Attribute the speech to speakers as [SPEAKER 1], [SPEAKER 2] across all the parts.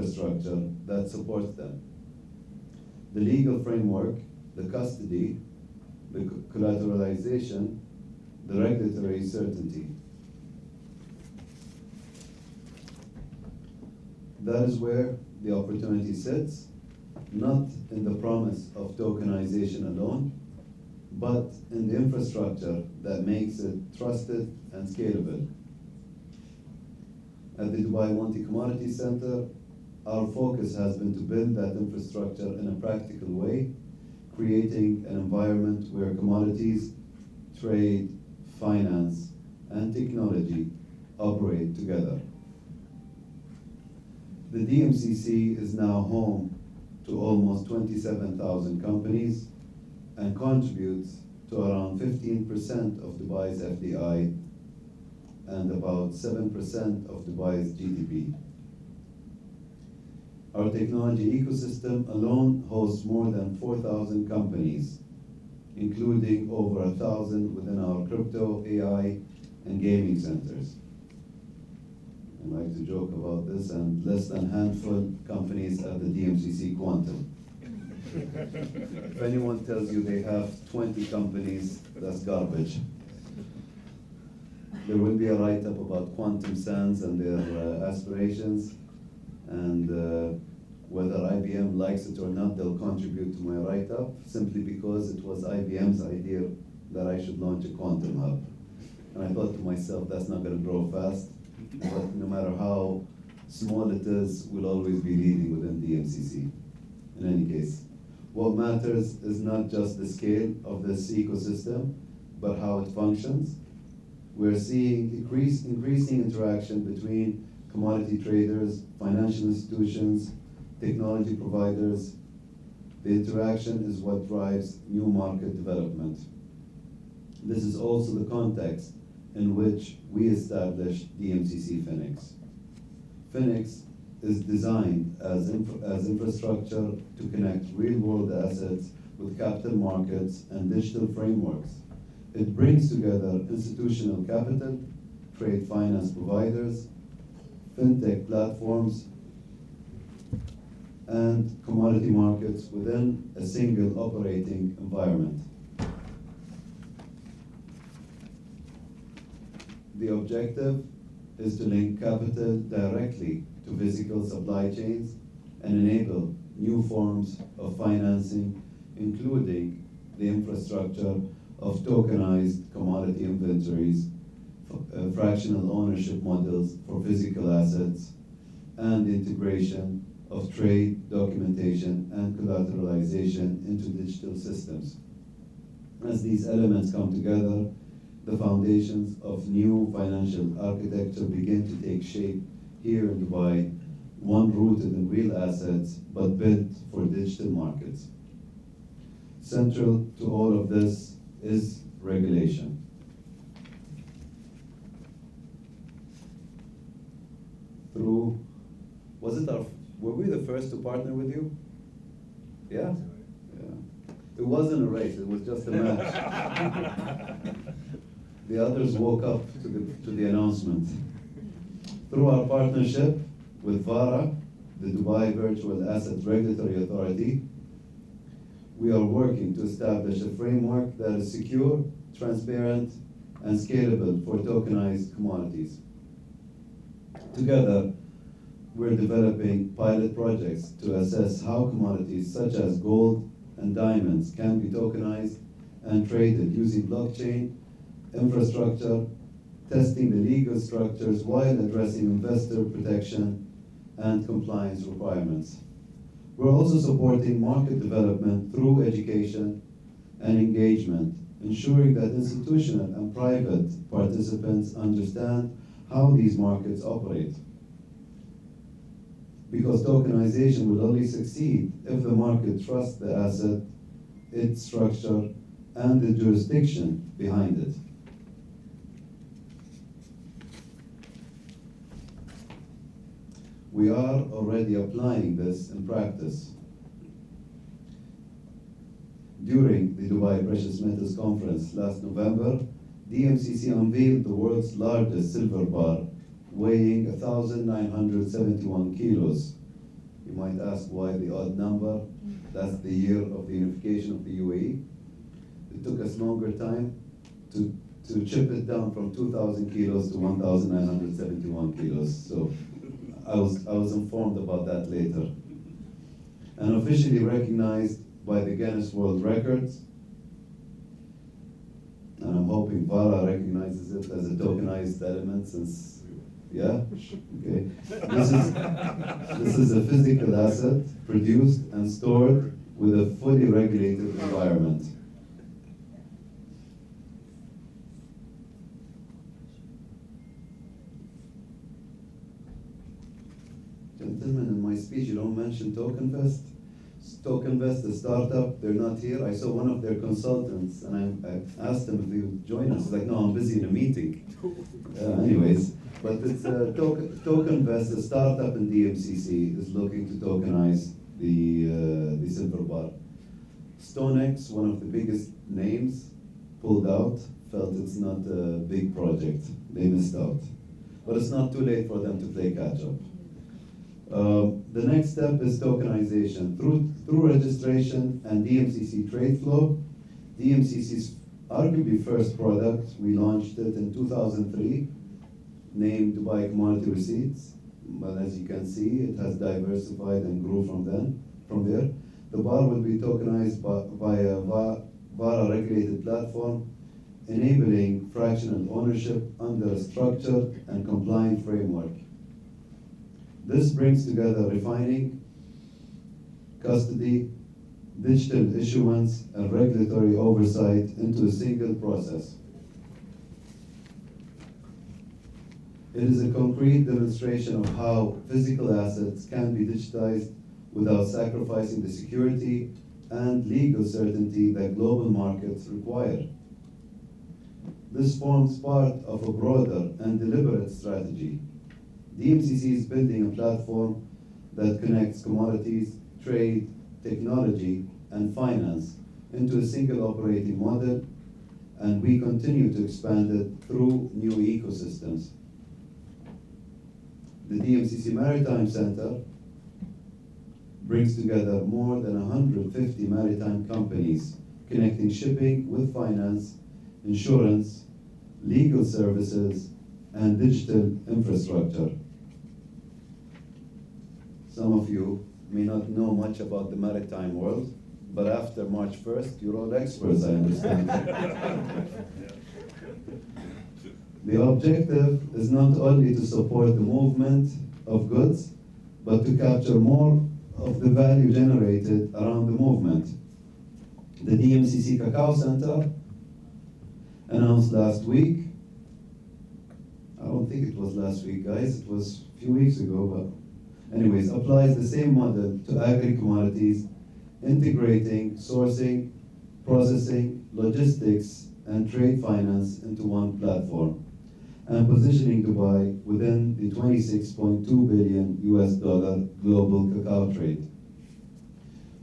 [SPEAKER 1] infrastructure that supports them. The legal framework, the custody, the collateralization, the regulatory certainty. That is where the opportunity sits, not in the promise of tokenization alone, but in the infrastructure that makes it trusted and scalable. At the Dubai Monte Commodity Center, our focus has been to build that infrastructure in a practical way, creating an environment where commodities, trade, finance, and technology operate together. The DMCC is now home to almost 27,000 companies and contributes to around 15% of Dubai's FDI and about 7% of Dubai's GDP. Our technology ecosystem alone hosts more than 4,000 companies, including over 1,000 within our crypto, AI, and gaming centers. I like to joke about this, and less than a handful companies at the DMCC Quantum. If anyone tells you they have 20 companies, that's garbage. There will be a write-up about quantum sands and their aspirations, and whether IBM likes it or not, they'll contribute to my write-up, simply because it was IBM's idea that I should launch a quantum hub. And I thought to myself, that's not going to grow fast, but no matter how small it is, we'll always be leading within DMCC. In any case, what matters is not just the scale of this ecosystem, but how it functions. We're seeing increasing interaction between commodity traders, financial institutions, technology providers. The interaction is what drives new market development. This is also the context in which we established DMCC Phoenix. Phoenix is designed as infrastructure to connect real-world assets with capital markets and digital frameworks. It brings together institutional capital, trade finance providers, fintech platforms, and commodity markets within a single operating environment. The objective is to link capital directly to physical supply chains and enable new forms of financing, including the infrastructure of tokenized commodity inventories, fractional ownership models for physical assets, and integration of trade, documentation, and collateralization into digital systems. As these elements come together, the foundations of new financial architecture begin to take shape here in Dubai, one rooted in real assets, but built for digital markets. Central to all of this is regulation. Were we the first to partner with you? Yeah? Yeah. It wasn't a race, it was just a match. The others woke up to the announcement. Through our partnership with VARA, the Dubai Virtual Asset Regulatory Authority, we are working to establish a framework that is secure, transparent, and scalable for tokenized commodities. Together, we're developing pilot projects to assess how commodities such as gold and diamonds can be tokenized and traded using blockchain infrastructure, testing the legal structures while addressing investor protection and compliance requirements. We're also supporting market development through education and engagement, ensuring that institutional and private participants understand how these markets operate. Because tokenization will only succeed if the market trusts the asset, its structure, and the jurisdiction behind it. We are already applying this in practice. During the Dubai Precious Metals Conference last November, DMCC unveiled the world's largest silver bar, weighing 1,971 kilos, You might ask why the odd number. That's the year of the unification of the UAE. It took us longer time to chip it down from 2,000 kilos to 1,971 kilos. So I was informed about that later. And officially recognized by the Guinness World Records. And I'm hoping VARA recognizes it as a tokenized element since, yeah? Okay. This is a physical asset produced and stored with a fully regulated environment. Gentlemen, in my speech you don't mention TokenVest. TokenVest, the startup, they're not here. I saw one of their consultants and I asked them if he would join us. He's like, no, I'm busy in a meeting. Anyways, but it's TokenVest, a startup in DMCC, is looking to tokenize the silver bar. StoneX, one of the biggest names, pulled out, felt it's not a big project. They missed out. But it's not too late for them to play catch up. The next step is tokenization. Through registration and DMCC trade flow, DMCC's arguably first product, we launched it in 2003, named Dubai Commodity Receipts. But as you can see, it has diversified and grew from there. The bar will be tokenized via a VARA-regulated platform, enabling fractional ownership under a structured and compliant framework. This brings together refining, custody, digital issuance, and regulatory oversight into a single process. It is a concrete demonstration of how physical assets can be digitized without sacrificing the security and legal certainty that global markets require. This forms part of a broader and deliberate strategy. DMCC is building a platform that connects commodities, trade, technology, and finance into a single operating model, and we continue to expand it through new ecosystems. The DMCC Maritime Center brings together more than 150 maritime companies, connecting shipping with finance, insurance, legal services, and digital infrastructure. Some of you may not know much about the maritime world, but after March 1st, you're all experts, I understand. The objective is not only to support the movement of goods, but to capture more of the value generated around the movement. The DMCC Cacao Center announced last week, I don't think it was last week, guys, it was a few weeks ago, but anyways, applies the same model to agri-commodities, integrating sourcing, processing, logistics, and trade finance into one platform, and positioning Dubai within the $26.2 billion global cacao trade.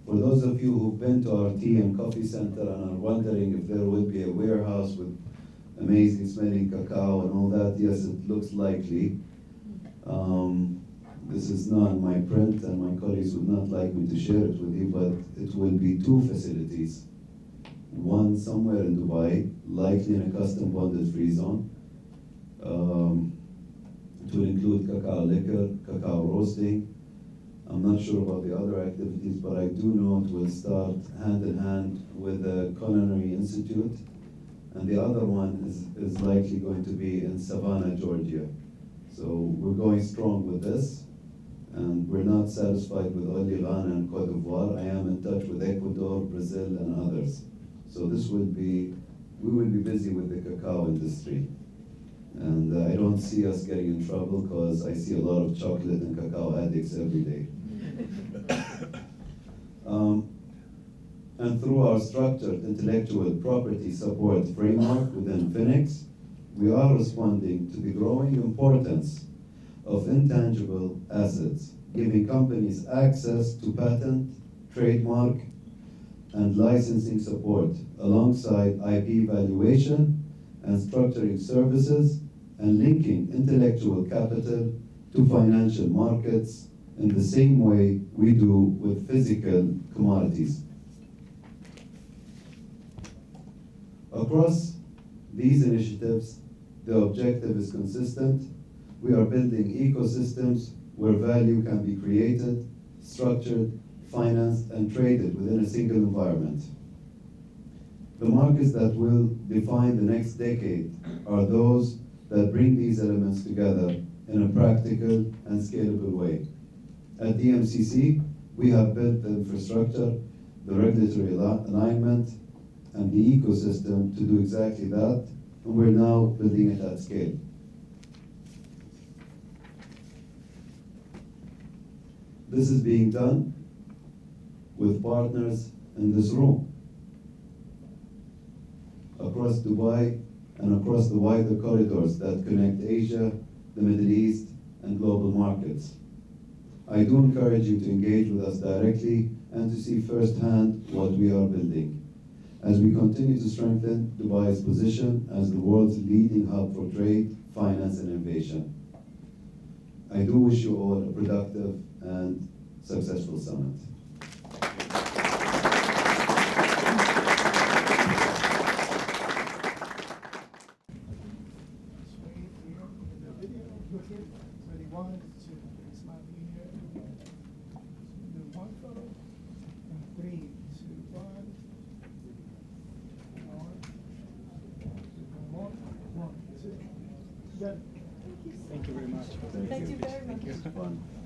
[SPEAKER 1] For those of you who've been to our tea and coffee center and are wondering if there will be a warehouse with amazing smelling cacao and all that, yes, it looks likely. This is not my print, and my colleagues would not like me to share it with you, but it will be two facilities. One somewhere in Dubai, likely in a custom bonded free zone. It will include cacao liquor, cacao roasting. I'm not sure about the other activities, but I do know it will start hand in hand with the Culinary Institute, and the other one is likely going to be in Savannah, Georgia. So we're going strong with this, and we're not satisfied with only Ghana and Cote d'Ivoire. I am in touch with Ecuador, Brazil, and others. So we will be busy with the cacao industry. And I don't see us getting in trouble because I see a lot of chocolate and cacao addicts every day. And through our structured intellectual property support framework within Phoenix, we are responding to the growing importance of intangible assets, giving companies access to patent, trademark, and licensing support, alongside IP valuation and structuring services, and linking intellectual capital to financial markets in the same way we do with physical commodities. Across these initiatives, the objective is consistent. We are building ecosystems where value can be created, structured, financed, and traded within a single environment. The markets that will define the next decade are those that bring these elements together in a practical and scalable way. At DMCC, we have built the infrastructure, the regulatory alignment, and the ecosystem to do exactly that, and we're now building it at scale. This is being done with partners in this room, across Dubai and across the wider corridors that connect Asia, the Middle East, and global markets. I do encourage you to engage with us directly and to see firsthand what we are building as we continue to strengthen Dubai's position as the world's leading hub for trade, finance, and innovation. I do wish you all a productive and successful summit.
[SPEAKER 2] Thank you very much.
[SPEAKER 3] Thank you very much.
[SPEAKER 1] It was fun.